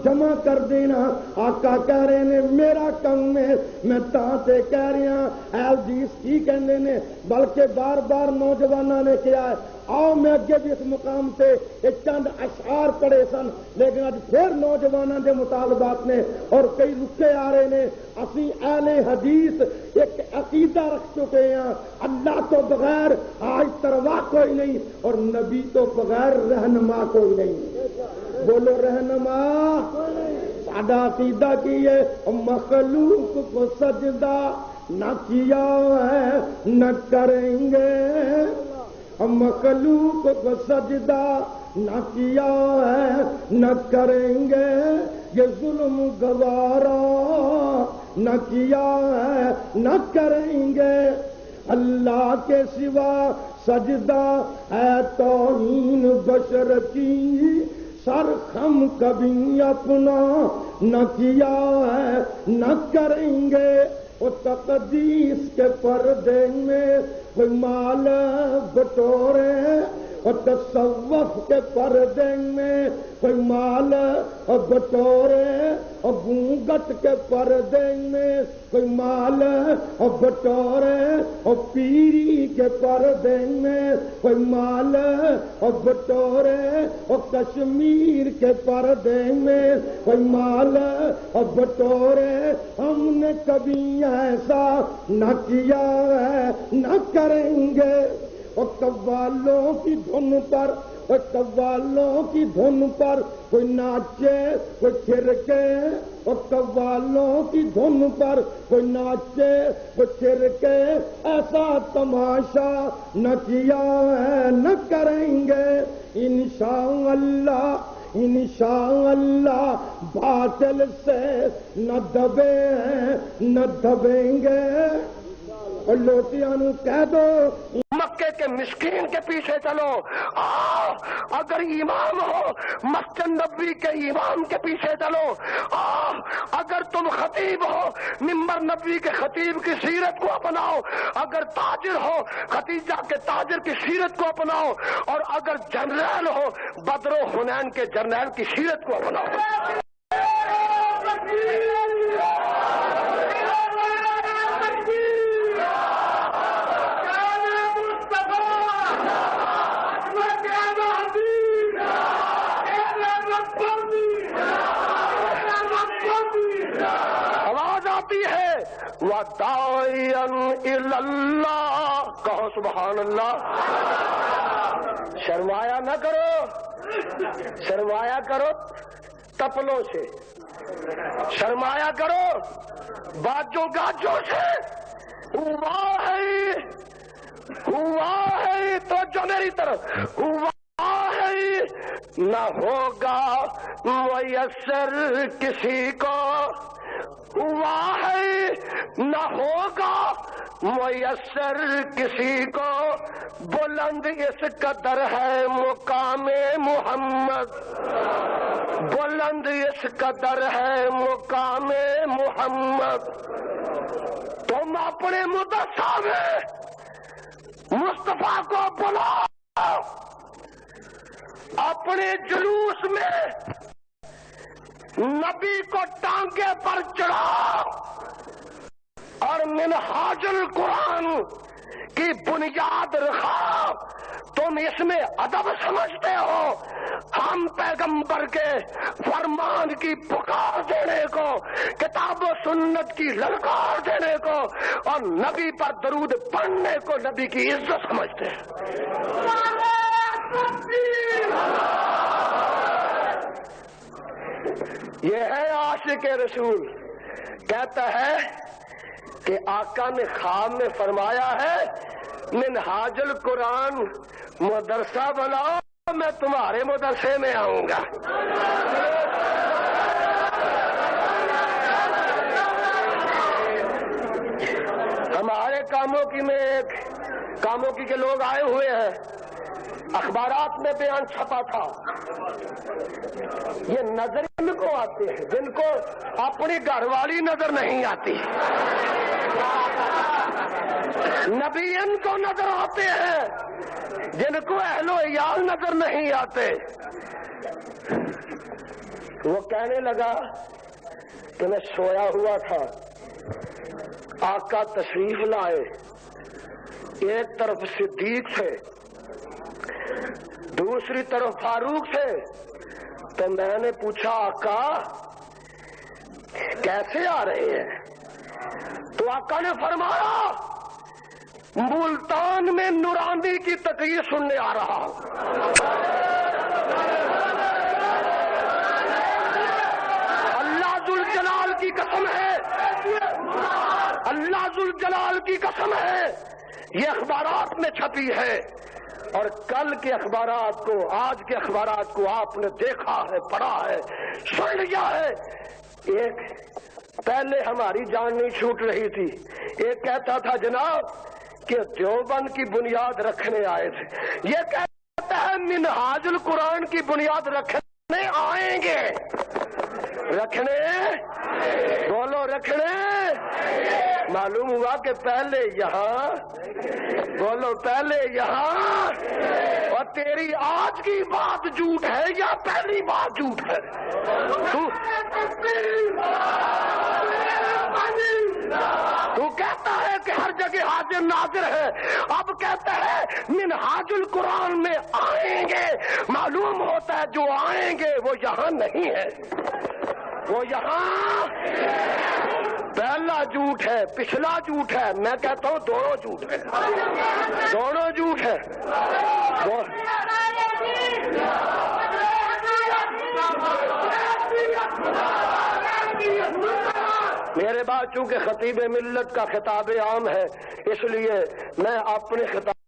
جمع کر دینا. آقا کہہ رہے نے میرا کم ہے, میں تے کہہ رہی ہاں اے حدیث کی کہندے نے, بلکہ بار بار نوجوانوں نے کیا ہے. آؤ میں اگے بھی اس مقام سے ایک چند اشعار پڑے سن, لیکن اج پھر نوجوانوں کے مطالبات نے اور کئی رکے آ رہے نے. اسی اہل حدیث ایک عقیدہ رکھ چکے ہیں, اللہ تو بغیر آج تروا کوئی نہیں اور نبی تو بغیر رہنما کوئی نہیں. بولو رہنما. ساڈا عقیدہ کی ہے, مخلوق کو سجدہ نہ کیا ہے نہ کریں گے, مخلوق کو سجدہ نہ کیا ہے نہ کریں گے, یہ ظلم گوارا نہ کیا ہے نہ کریں گے. اللہ کے سوا سجدہ ہے توہین بشر کی, سر خم کبھی اپنا نہ کیا ہے نہ کریں گے. وہ تقدیس کے پردے میں کوئی مال بٹورے, اور تصوف کے پردے میں کوئی مال بٹورے, اور گونگٹ کے پردے میں کوئی مال بٹورے, اور پیری کے پردے میں کوئی مال بٹورے, اور کشمیر کے پردے میں کوئی مال بٹورے. ہم نے کبھی ایسا نہ کیا ہے نہ کریں گے. اور قوالوں کی دھن پر, اور قوالوں کی دھن پر کوئی ناچے کوئی چھرکے, اور قوالوں کی دھن پر کوئی ناچے کوئی چھرکے, ایسا تماشا نہ کیا ہے نہ کریں گے. انشاءاللہ انشاءاللہ باطل سے نہ دبے ہیں نہ دبیں گے. اور لوٹیاں نو کہہ دو مکے کے مسکین کے پیچھے چلو. اگر امام ہو مسجد نبوی کے امام کے پیچھے چلو. اگر تم خطیب ہو منبر نبوی کے خطیب کی سیرت کو اپناؤ. اگر تاجر ہو خدیجہ کے تاجر کی سیرت کو اپناؤ. اور اگر جنرل ہو بدر و حنین کے جنرل کی سیرت کو اپناؤ. وَدَاعِيًا إِلَى اللَّهِ, کہو سبحان اللہ. شرمایا نہ کرو, شرمایا کرو تپلوں سے, شرمایا کرو باجوں گاجوں سے. ہوا ہے تو جو میری طرف ہوا ہے نہ ہوگا میسر کسی کو. ہوا ہے نہ ہوگا میسر کسی کو, بلند اس قدر ہے مقام محمد, بلند اس قدر ہے مقام محمد. تم اپنے مدرسہ میں مصطفیٰ کو بلاؤ, اپنے جلوس میں نبی کو ٹانگے پر چڑھاؤ, اور منہاج القرآن کی بنیاد رکھاؤ. تم اس میں ادب سمجھتے ہو, ہم پیغمبر کے فرمان کی پکار دینے کو, کتاب و سنت کی للکار دینے کو, اور نبی پر درود پڑھنے کو نبی کی عزت سمجھتے ہیں. یہ ہے عاشق رسول. کہتا ہے کہ آقا نے خواب میں فرمایا ہے منہاج القرآن مدرسہ بناؤ, میں تمہارے مدرسے میں آؤں گا. ہمارے کاموں کی کے لوگ آئے ہوئے ہیں, اخبارات میں بیان چھپا تھا. یہ نظر ان کو آتے ہیں جن کو اپنی گھر والی نظر نہیں آتی, نبی ان کو نظر آتے ہیں جن کو اہل و عیال نظر نہیں آتے. وہ کہنے لگا کہ میں سویا ہوا تھا، آقا تشریف لائے، ایک طرف صدیق تھے، دوسری طرف فاروق تھے، تو میں نے پوچھا آقا کیسے آ رہے ہیں؟ تو آقا نے فرمایا ملتان میں نورانی کی تقریر سننے آ رہا ہوں۔ اللہ ذوالجلال کی قسم ہے، اللہ ذوالجلال کی قسم ہے، یہ اخبارات میں چھپی ہے، اور کل کے اخبارات کو، آج کے اخبارات کو آپ نے دیکھا ہے، پڑھا ہے، سن لیا ہے۔ ایک پہلے ہماری جان نہیں چھوٹ رہی تھی، ایک کہتا تھا جناب کہ دیوبند کی بنیاد رکھنے آئے تھے، یہ کہتا ہے منہاج القرآن کی بنیاد رکھنے آئیں گے، رکھنے بولو رکھنے۔ معلوم ہوا کہ پہلے یہاں، بولو پہلے یہاں، اور تیری آج کی بات جھوٹ ہے یا پہلی بات جھوٹ ہے؟ تو کہتا ہے کہ ہر جگہ حاضر ناظر ہے، اب کہتا ہے منہاج القرآن میں آئیں گے، معلوم ہوتا ہے جو آئیں گے وہ یہاں نہیں ہے، وہ یہاں پہلا جھوٹ ہے، پچھلا جھوٹ ہے، میں کہتا ہوں دونوں جھوٹ ہے، دونوں جھوٹ ہے۔ میرے بعد چونکہ خطیب ملت کا خطاب عام ہے، اس لیے میں اپنے خطاب